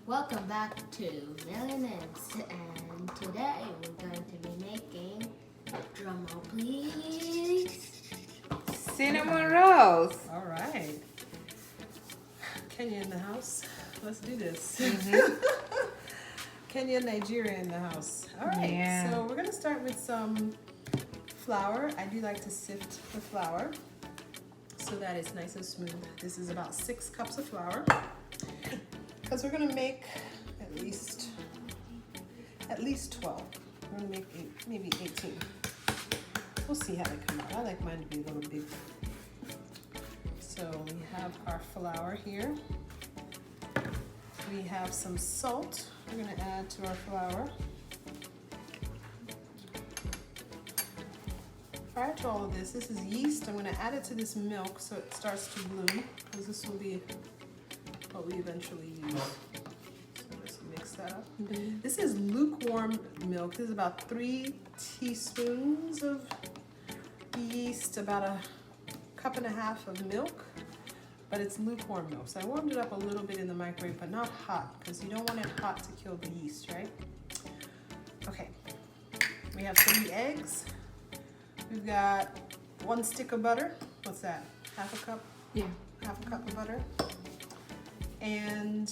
Welcome back to Million Eggs, and today we're going to be making, drumroll please, cinnamon rolls. All right. Kenya in the house. Let's do this. Kenya, Nigeria in the house. All right. Yeah. So we're going to start with some flour. I do like to sift the flour so that it's nice and smooth. This is about 6 cups of flour because we're going to make at least 12. We're going to make maybe 18. We'll see how they come out. I like mine to be a little big. So we have our flour here. We have some salt we're going to add to our flour. Prior to all of this is yeast. I'm going to add it to this milk so it starts to bloom, because this will be what we eventually use. So just mix that up. This is lukewarm milk. This is about 3 teaspoons of yeast, about a cup and a half of milk, but it's lukewarm milk. So I warmed it up a little bit in the microwave, but not hot, because you don't want it hot to kill the yeast, right? Okay, we have 3 eggs. We've got 1 stick of butter. What's that? Half a cup? Yeah. Half a cup of butter. And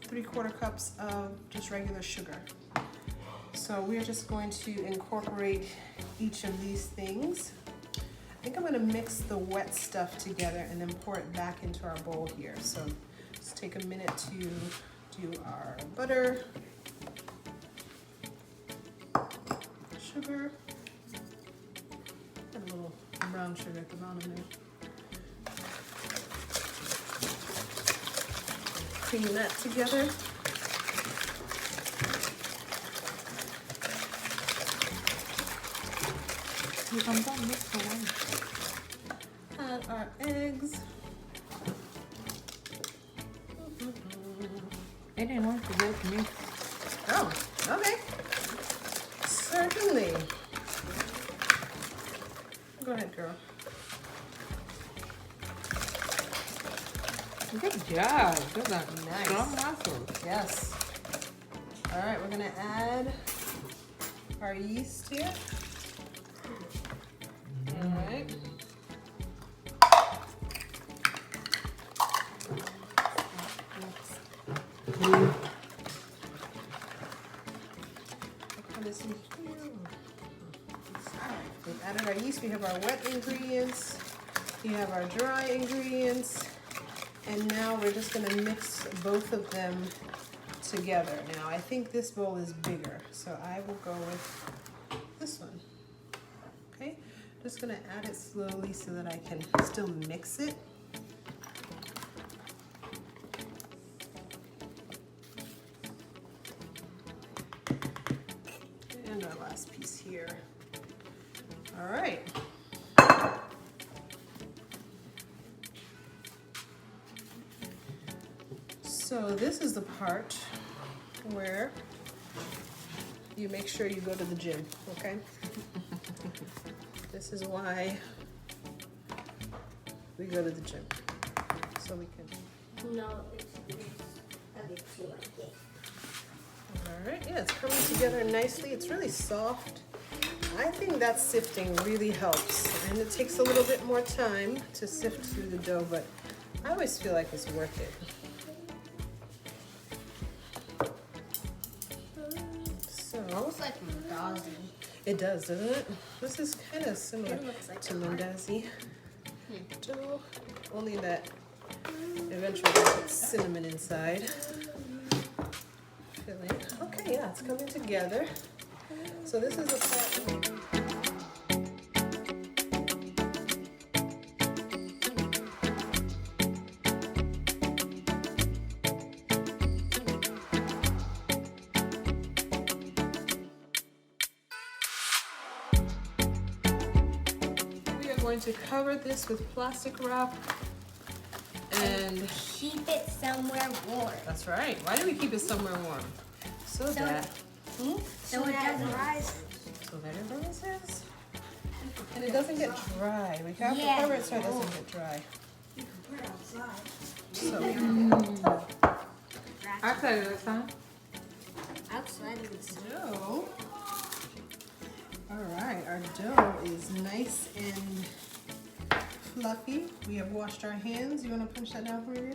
3/4 cups of just regular sugar. So we're just going to incorporate each of these things. I think I'm going to mix the wet stuff together and then pour it back into our bowl here. So just take a minute to do our butter, sugar, and a little brown sugar at the bottom there. Cream that together. Add our eggs. They didn't want to go to me. Oh, okay. Certainly. Go ahead, girl. Good job. Those are Nice. strong muscles. Yes. All right, we're gonna add our yeast here. All right. Put this in here. We've added our yeast. We have our wet ingredients. We have our dry ingredients. And now we're just going to mix both of them together. Now I think this bowl is bigger, so I will go with this one. Okay, just going to add it slowly so that I can still mix it. And our last piece here. All right. So this is the part where you make sure you go to the gym, okay? This is why we go to the gym, so we can. no, it's a bit too like it. All right, yeah, it's coming together nicely. It's really soft. I think that sifting really helps, and it takes a little bit more time to sift through the dough, but I always feel like it's worth it. Looks like Mandazi. It does, doesn't it? This is kind of similar It looks like to a Mandazi Hmm. dough, only that eventually we put cinnamon inside. Filling. Okay, yeah, it's coming together. So this is a part. Going to cover this with plastic wrap and Keep it somewhere warm. that's right. Why do we keep it somewhere warm? So that So it doesn't rise. so that it rises and it doesn't get dry. We have to Yeah. cover it so it doesn't get dry. You can put it outside. So outside of the sun. Outside of the sun. Dough. All right, our dough is nice and fluffy. We have washed our hands. You want to punch that down for me?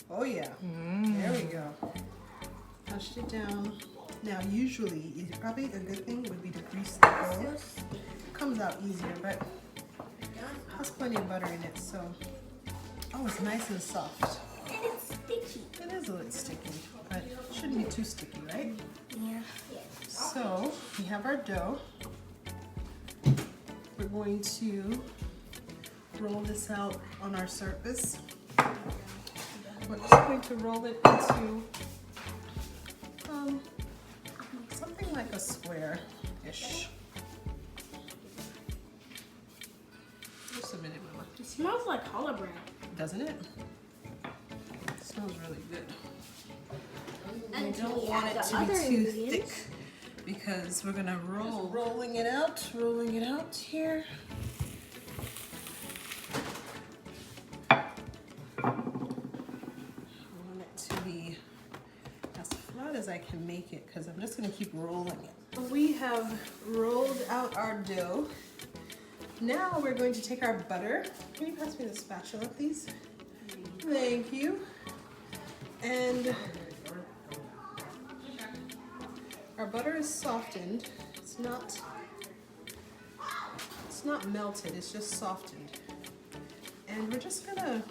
Oh yeah. There we go. Punched it down. Now, usually, probably a good thing would be to grease the bowl. It comes out easier, but it has plenty of butter in it, so. Oh, it's nice and soft. And it's sticky. It is a little sticky, but it shouldn't be too sticky, right? Yeah. So, we have our dough. We're going to roll this out on our surface. We're just going to roll it into something like a square-ish. Just a minute, Mama. It smells like challah bread. Doesn't it? It smells really good. And We don't we want add it the to be other too ingredients. thick because we're gonna rolling it out here. I want it to be as flat as I can make it because I'm just gonna keep rolling it. We have rolled out our dough. Now we're going to take our butter. Can you pass me the spatula, please? Thank you. And our butter is softened. It's not melted, it's just softened. And we're just gonna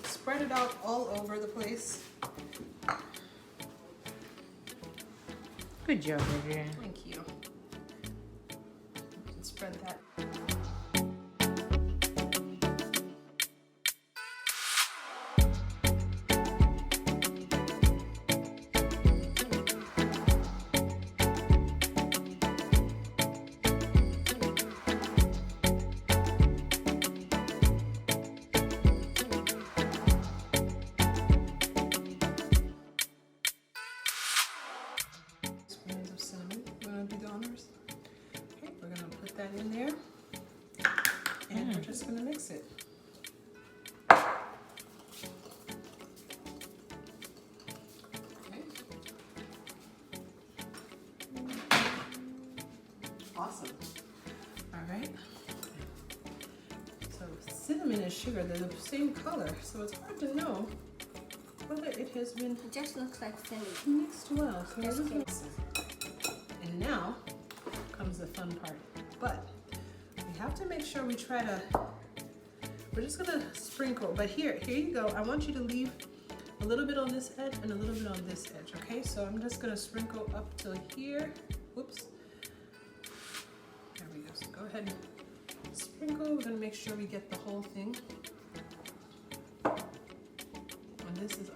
spread it out all over the place. Good job, Adrian. Thank you. And spread that. Spoons of cinnamon. You want to do the honors? Okay, we're gonna put that in there, and we're just gonna mix it. Okay. Awesome. All right. So cinnamon and sugar, they're the same color, so it's hard to know whether it has been It just looks like cinnamon. mixed well. So Just we're just and now comes the fun part. But we have to make sure we try to, we're just gonna sprinkle, but here you go. I want you to leave a little bit on this edge and a little bit on this edge, okay? So I'm just gonna sprinkle up to here. Whoops. There we go. So go ahead and sprinkle. We're gonna make sure we get the whole thing. And this is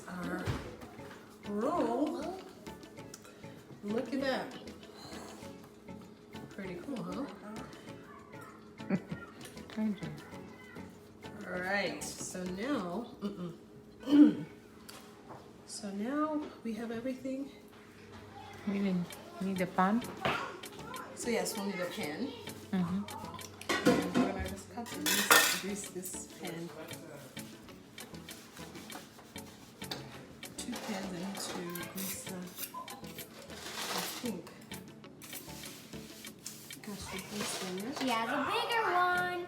our roll. Look at that. Pretty cool, huh? All right, so now, so now we have everything. We need the pan. So yes, we'll need a pan. Mm-hmm. And we're gonna just cut the grease this pan. 2 pans I need to grease the, I think. Gosh, the grease there. She has a bigger one.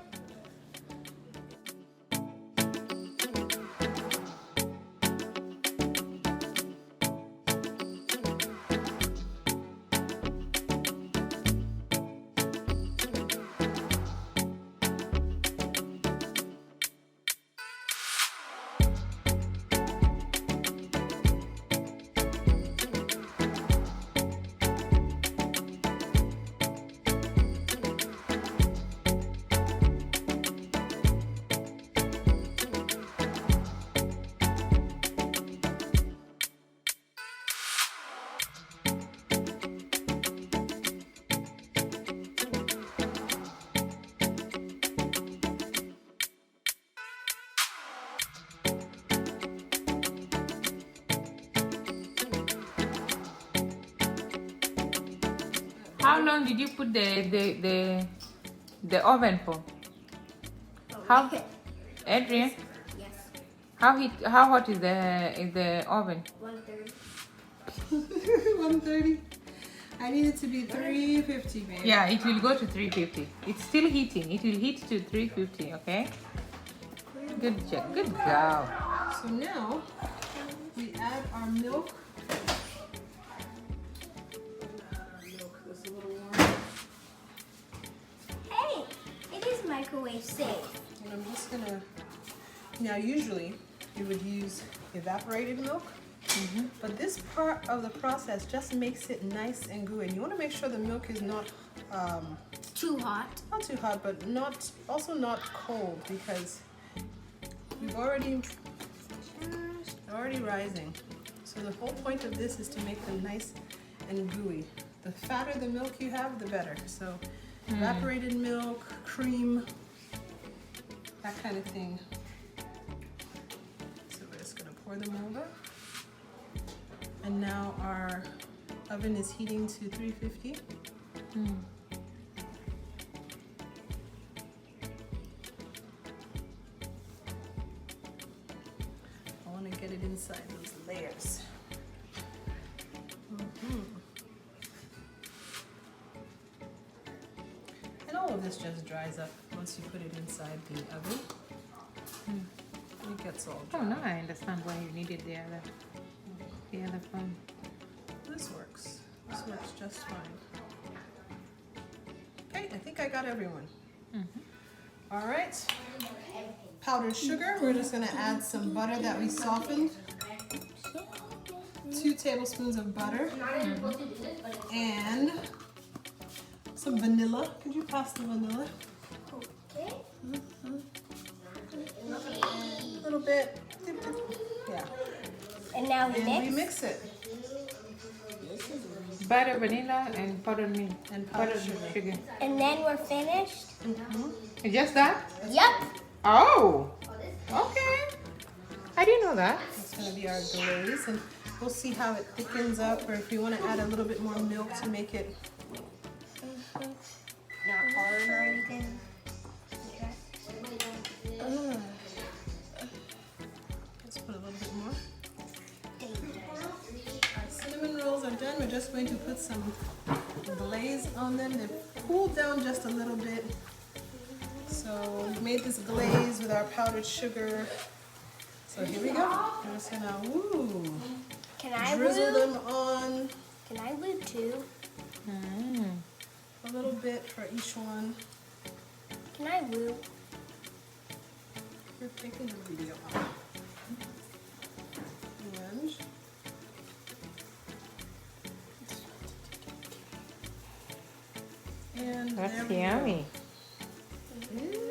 How long did you put the oven for? How, Adrian? Yes. How hot is the oven? 1:30. 130. I need it to be 350, babe. Yeah, it will go to 350. It's still heating. It will heat to 350. Okay. Good job. Good girl. So now we add our milk. Milk is a little warm. Hey, it is microwave safe. And I'm just gonna, now usually you would use evaporated milk, but this part of the process just makes it nice and gooey. And you wanna make sure the milk is not Too hot. too hot, but also not cold, because we've already rising. So the whole point of this is to make them nice and gooey. The fatter the milk you have, the better. So evaporated milk, cream, that kind of thing. So we're just gonna pour them over. And now our oven is heating to 350. I want to get it inside those layers. And all of this just dries up once you put it inside the oven. It gets all dry. Oh, now I understand why you needed the other phone. This works. This works just fine. Okay, I think I got everyone. All right. Powdered sugar. We're just gonna add some butter that we softened. 2 tablespoons of butter. And some vanilla. Could you pass the vanilla? Okay. A little bit. Yeah. And now we And we mix. mix it. Butter, vanilla, and powdered milk. And powdered sugar. And then we're finished. Just that? Yep. Oh. Okay. I didn't know that. It's gonna be our glaze, and we'll see how it thickens up, or if you want to add a little bit more milk to make it Not hard or anything. Let's put a little bit more. Our cinnamon rolls are done. We're just going to put some glaze on them. They've cooled down just a little bit. So we've made this glaze with our powdered sugar. So here we go. We're just gonna Can I drizzle woo? them on Can I woo too? a little bit for each one. Can I woo? We're taking the video off. And That's there we go. yummy. It